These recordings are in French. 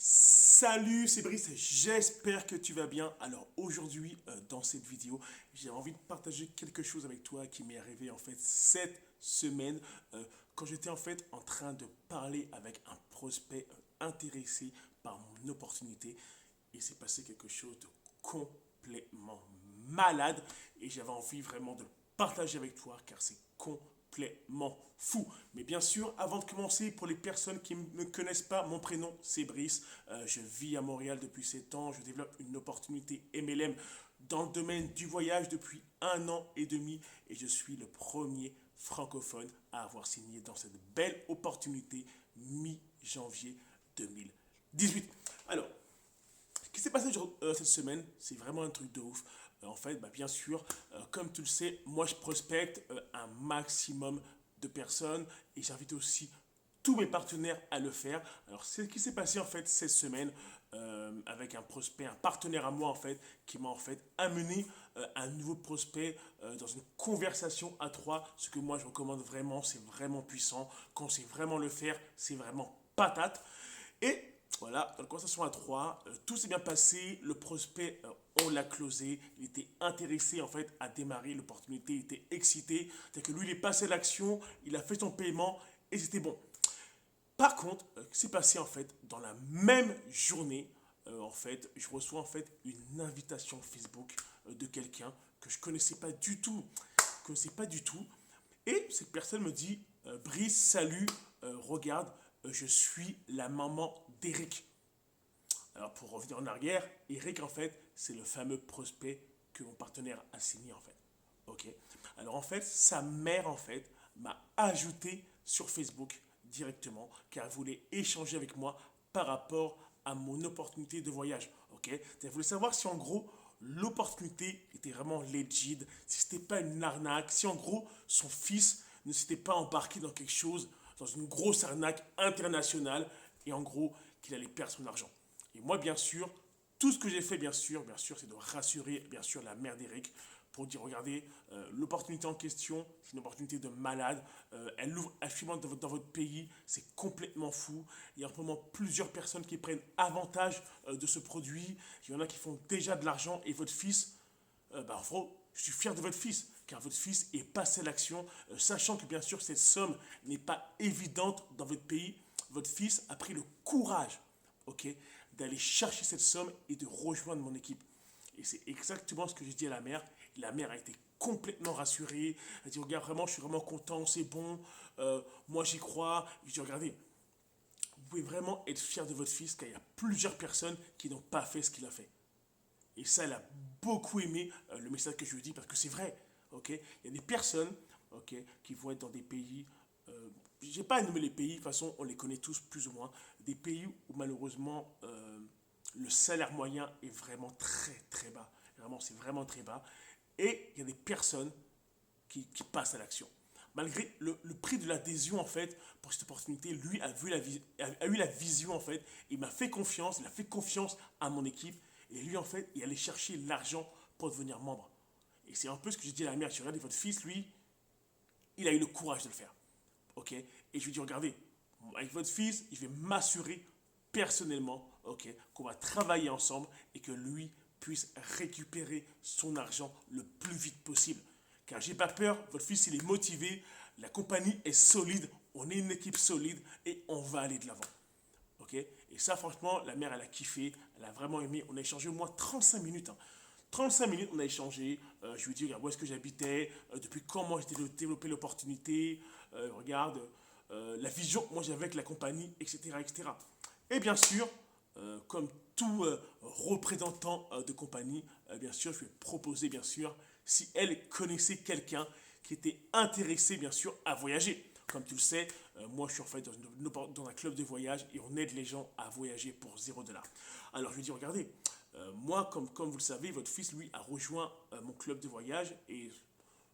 Salut, c'est Brice, j'espère que tu vas bien. Alors aujourd'hui, dans cette vidéo, j'ai envie de partager quelque chose avec toi qui m'est arrivé en fait cette semaine quand j'étais en fait en train de parler avec un prospect intéressé par mon opportunité. Il s'est passé quelque chose de complètement malade et j'avais envie vraiment de le partager avec toi car c'est complètement fou. Mais bien sûr, avant de commencer, pour les personnes qui ne me connaissent pas, mon prénom c'est Brice. Je vis à Montréal depuis 7 ans. Je développe une opportunité MLM dans le domaine du voyage depuis 1 an et demi et je suis le premier francophone à avoir signé dans cette belle opportunité mi-janvier 2018. Alors, ce qui s'est passé cette semaine, c'est vraiment un truc de ouf. En fait, bien sûr, comme tu le sais, moi je prospecte un maximum de personnes et j'invite aussi tous mes partenaires à le faire. Alors, c'est ce qui s'est passé en fait cette semaine avec un prospect, un partenaire à moi en fait, qui m'a en fait amené un nouveau prospect dans une conversation à trois. Ce que moi je recommande vraiment, c'est vraiment puissant. Quand on sait vraiment le faire, c'est vraiment patate. Et voilà, dans la conversation à trois, tout s'est bien passé. Le prospect, on l'a closé. Il était intéressé en fait à démarrer l'opportunité. Il était excité. C'est-à-dire que lui, il est passé à l'action, il a fait son paiement et c'était bon. Par contre, ce qui s'est passé en fait dans la même journée, en fait, je reçois en fait une invitation Facebook de quelqu'un que je connaissais pas du tout, Et cette personne me dit, Brice, salut, regarde, je suis la maman d'Eric. Alors pour revenir en arrière, Eric en fait, c'est le fameux prospect que mon partenaire a signé en fait. Ok. Alors en fait, sa mère en fait m'a ajouté sur Facebook directement car elle voulait échanger avec moi par rapport à mon opportunité de voyage. Ok. Elle voulait savoir si en gros l'opportunité était vraiment legit, si c'était pas une arnaque, si en gros son fils ne s'était pas embarqué dans quelque chose, dans une grosse arnaque internationale et en gros qu'il allait perdre son argent. Et moi, bien sûr, tout ce que j'ai fait, bien sûr, c'est de rassurer, bien sûr, la mère d'Eric pour dire, regardez, l'opportunité en question, c'est une opportunité de malade. Elle ouvre actuellement dans votre pays, c'est complètement fou. Il y a en ce moment plusieurs personnes qui prennent avantage de ce produit. Il y en a qui font déjà de l'argent et votre fils, en gros, je suis fier de votre fils, car votre fils est passé à l'action, sachant que bien sûr cette somme n'est pas évidente dans votre pays. Votre fils a pris le courage, ok, d'aller chercher cette somme et de rejoindre mon équipe. Et c'est exactement ce que j'ai dit à la mère. La mère a été complètement rassurée. Elle a dit, regarde, vraiment, je suis vraiment content, c'est bon. Moi, j'y crois. Je dis, regardez, vous pouvez vraiment être fier de votre fils, car il y a plusieurs personnes qui n'ont pas fait ce qu'il a fait. Et ça, elle a beaucoup aimé le message que je lui dis parce que c'est vrai. Ok, il y a des personnes ok, qui vont être dans des pays. Je n'ai pas nommé les pays, de toute façon, on les connaît tous plus ou moins. Des pays où malheureusement le salaire moyen est vraiment très très bas. Vraiment, c'est vraiment très bas. Et il y a des personnes qui passent à l'action. Malgré le prix de l'adhésion, en fait, pour cette opportunité, lui a eu la vision, en fait. Il m'a fait confiance, il a fait confiance à mon équipe. Et lui, en fait, il allait chercher l'argent pour devenir membre. Et c'est un peu ce que j'ai dit à la mère. Je regarde votre fils, lui, il a eu le courage de le faire. Ok. Et je lui dis, regardez, avec votre fils, je vais m'assurer personnellement, ok, qu'on va travailler ensemble et que lui puisse récupérer son argent le plus vite possible. Car j'ai pas peur, votre fils il est motivé, la compagnie est solide, on est une équipe solide et on va aller de l'avant. Ok. Et ça, franchement, la mère, elle a kiffé, elle a vraiment aimé. On a échangé au moins 35 minutes. 35 minutes, on a échangé. Je lui ai dit, regarde, où est-ce que j'habitais, depuis quand moi j'ai développé l'opportunité, regarde, la vision que moi j'avais avec la compagnie, etc. etc. Et bien sûr, comme tout représentant de compagnie, bien sûr, je lui ai proposé, bien sûr, si elle connaissait quelqu'un qui était intéressé, bien sûr, à voyager. Comme tu le sais, moi je suis en fait dans un club de voyage et on aide les gens à voyager pour 0 $. Alors je lui ai dit, regardez, moi, comme vous le savez, votre fils, lui, a rejoint mon club de voyage et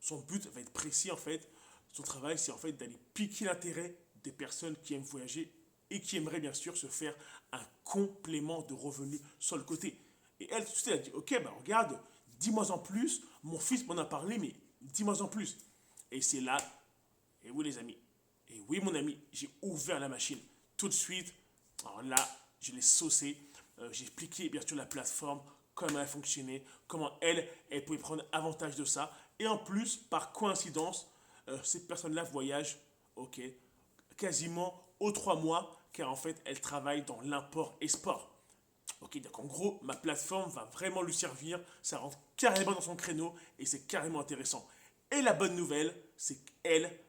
son but va être précis, en fait. Son travail, c'est en fait d'aller piquer l'intérêt des personnes qui aiment voyager et qui aimeraient bien sûr se faire un complément de revenus sur le côté. Et elle, tout de suite, elle a dit, ok, regarde, dis-moi en plus, mon fils m'en a parlé, mais dis-moi en plus. Et c'est là, et oui les amis, et oui mon ami, j'ai ouvert la machine tout de suite. Alors là, je l'ai saucé. J'ai expliqué bien sûr la plateforme, comment elle fonctionnait, comment elle pouvait prendre avantage de ça. Et en plus, par coïncidence, cette personne-là voyage, ok, quasiment aux 3 mois, car en fait, elle travaille dans l'import-export. Ok, donc en gros, ma plateforme va vraiment lui servir, ça rentre carrément dans son créneau et c'est carrément intéressant. Et la bonne nouvelle, c'est qu'elle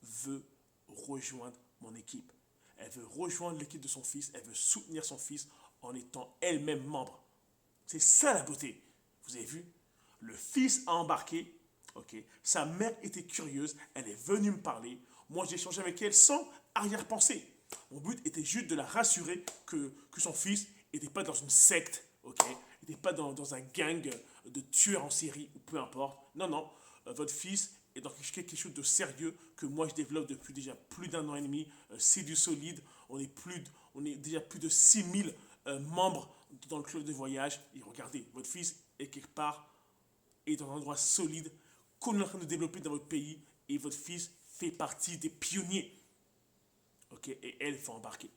veut rejoindre mon équipe. Elle veut rejoindre l'équipe de son fils, elle veut soutenir son fils en étant elle-même membre. C'est ça la beauté. Vous avez vu? Le fils a embarqué, ok. Sa mère était curieuse, elle est venue me parler. Moi, j'ai échangé avec elle sans arrière-pensée. Mon but était juste de la rassurer que son fils n'était pas dans une secte, ok. N'était pas dans un gang de tueurs en série ou peu importe. Non, non. Votre fils est dans quelque chose de sérieux que moi je développe depuis déjà plus d'un an et demi. C'est du solide. On est déjà plus de 6000 membres dans le club de voyage. Et regardez, votre fils est quelque part, est dans un endroit solide qu'on est en train de développer dans votre pays. Et votre fils fait partie des pionniers. Ok, et elle veut embarquer.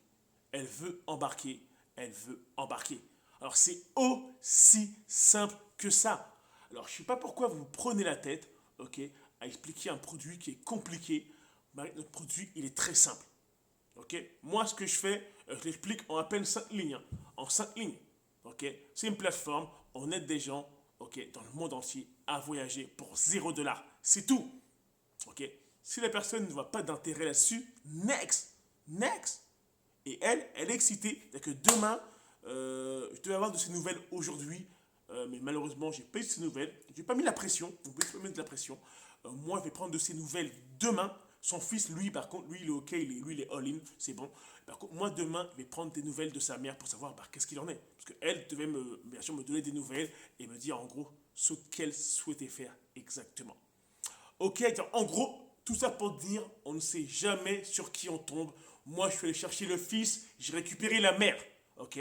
Elle veut embarquer. Elle veut embarquer. Alors c'est aussi simple que ça. Alors je ne sais pas pourquoi vous vous prenez la tête, ok, à expliquer un produit qui est compliqué. Notre produit, il est très simple. Ok, moi ce que je fais, je l'explique en à peine 5 lignes. Hein. En 5 lignes. Ok, c'est une plateforme, on aide des gens, ok, dans le monde entier à voyager pour 0 $. C'est tout. Ok, si la personne ne voit pas d'intérêt là-dessus, next, next. Et elle est excitée. C'est-à-dire que demain, je devais avoir de ces nouvelles aujourd'hui, mais malheureusement, j'ai pas eu de ces nouvelles. J'ai pas mis la pression. On peut pas mettre de la pression. Moi, je vais prendre de ces nouvelles demain. Son fils, lui, par contre, lui, il est OK, lui, il est all-in, c'est bon. Par contre, moi, demain, je vais prendre des nouvelles de sa mère pour savoir qu'est-ce qu'il en est. Parce qu'elle devait, bien sûr, me donner des nouvelles et me dire, en gros, ce qu'elle souhaitait faire exactement. Ok, en gros, tout ça pour dire, on ne sait jamais sur qui on tombe. Moi, je suis allé chercher le fils, j'ai récupéré la mère. Ok,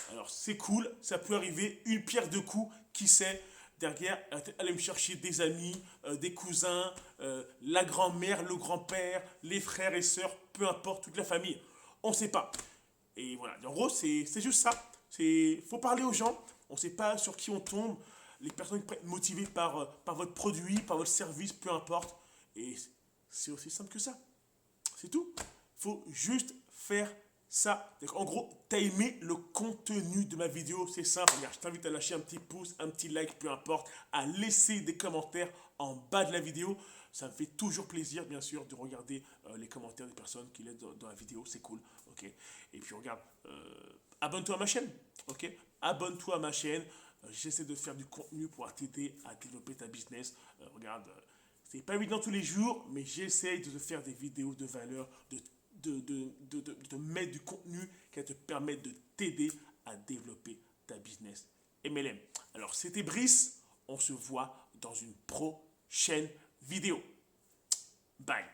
alors c'est cool, ça peut arriver, une pierre deux coups, qui sait. Derrière, aller me chercher des amis, des cousins, la grand-mère, le grand-père, les frères et sœurs, peu importe, toute la famille. On ne sait pas. Et voilà, en gros, c'est juste ça. Il faut parler aux gens. On ne sait pas sur qui on tombe. Les personnes motivées par votre produit, par votre service, peu importe. Et c'est aussi simple que ça. C'est tout. Il faut juste faire ça. Donc, en gros, tu as aimé le contenu de ma vidéo, c'est simple. Regarde, je t'invite à lâcher un petit pouce, un petit like, peu importe, à laisser des commentaires en bas de la vidéo. Ça me fait toujours plaisir, bien sûr, de regarder les commentaires des personnes qui l'aident dans la vidéo. C'est cool. Ok. Et puis, regarde, abonne-toi à ma chaîne. Ok. Abonne-toi à ma chaîne. J'essaie de faire du contenu pour t'aider à développer ta business. Regarde, c'est pas évident tous les jours, mais j'essaie de te faire des vidéos de valeur, de te mettre du contenu qui va te permettre de t'aider à développer ta business MLM. Alors, c'était Brice. On se voit dans une prochaine vidéo. Bye.